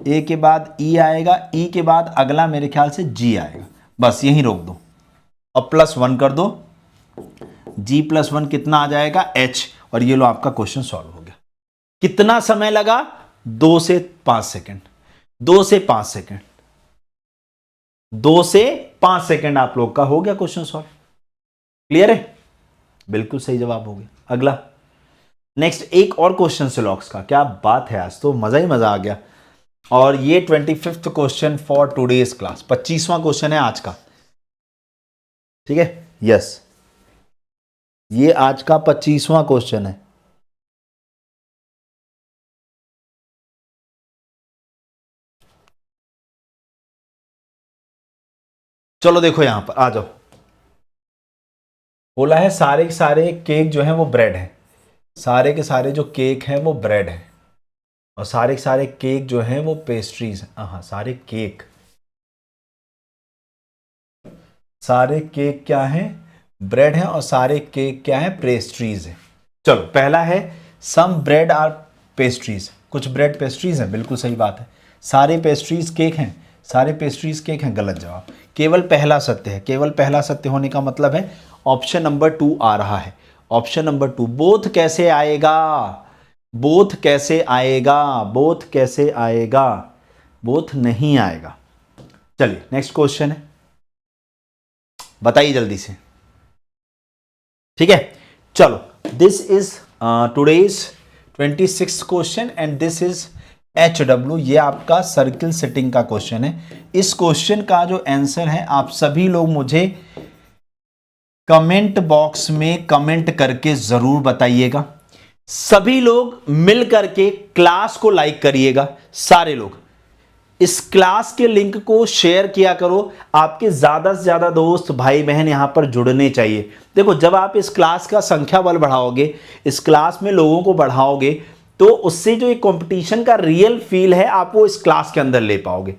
ए के बाद ई आएगा, ई के बाद अगला मेरे ख्याल से जी आएगा, बस यहीं रोक दो और +1 कर दो। जी +1 कितना आ जाएगा, H, और ये लो आपका क्वेश्चन सॉल्व हो गया। कितना समय लगा, 2 से 5 सेकंड, 2 से 5 सेकंड, 2 से 5 सेकंड आप लोग का हो गया क्वेश्चन सॉल्व। क्लियर है? बिल्कुल सही जवाब हो गया। अगला नेक्स्ट एक और क्वेश्चन से लॉक्स का, क्या बात है, आज तो मजा ही मजा आ गया। और ये 25th question for today's class, 25वां क्वेश्चन है आज का, ठीक है, यस, ये आज का 25वां क्वेश्चन है। चलो देखो यहां पर आ जाओ। बोला है सारे के सारे केक जो है वो ब्रेड है, सारे के सारे जो केक हैं वो ब्रेड है, और सारे के सारे केक जो हैं वो पेस्ट्रीज हैं। हाँ, सारे केक क्या हैं, ब्रेड हैं, और सारे केक क्या है, पेस्ट्रीज है। चलो पहला है सम ब्रेड आर पेस्ट्रीज, कुछ ब्रेड पेस्ट्रीज हैं, बिल्कुल सही बात है। सारे पेस्ट्रीज केक हैं, सारे पेस्ट्रीज केक हैं, गलत जवाब। केवल पहला सत्य है, केवल पहला सत्य होने का मतलब है ऑप्शन नंबर 2 आ रहा है, ऑप्शन नंबर 2। बोथ कैसे आएगा, बोथ कैसे आएगा, बोथ कैसे आएगा, बोथ नहीं आएगा। चलिए नेक्स्ट क्वेश्चन है, बताइए जल्दी से, ठीक है। चलो this is today's 26th question and this is HW, ये आपका सर्किल सेटिंग का क्वेश्चन है। इस क्वेश्चन का जो आंसर है आप सभी लोग मुझे कमेंट बॉक्स में कमेंट करके जरूर बताइएगा। सभी लोग मिल करके क्लास को लाइक करिएगा, सारे लोग इस क्लास के लिंक को शेयर किया करो, आपके ज्यादा से ज्यादा दोस्त भाई बहन यहां पर जुड़ने चाहिए। देखो जब आप इस क्लास का संख्या बल बढ़ाओगे, इस क्लास में लोगों को बढ़ाओगे, तो उससे जो एक कंपटीशन का रियल फील है आप वो इस क्लास के अंदर ले पाओगे।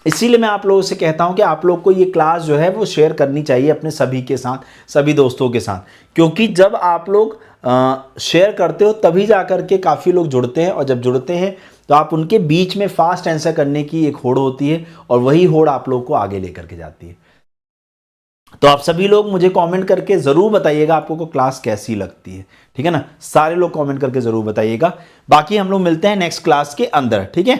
इसीलिए मैं आप लोगों से कहता हूं कि आप लोग को ये क्लास जो है वो शेयर करनी चाहिए अपने सभी के साथ, सभी दोस्तों के साथ, क्योंकि जब आप लोग शेयर करते हो तभी जाकर के काफ़ी लोग जुड़ते हैं, और जब जुड़ते हैं तो आप उनके बीच में फास्ट आंसर करने की एक होड़ होती है, और वही होड़ आप लोग को आगे लेकर के जाती है। तो आप सभी लोग मुझे कमेंट करके ज़रूर बताइएगा आपको को क्लास कैसी लगती है, ठीक है ना। सारे लोग कमेंट करके ज़रूर बताइएगा। बाकी हम लोग मिलते हैं नेक्स्ट क्लास के अंदर, ठीक है।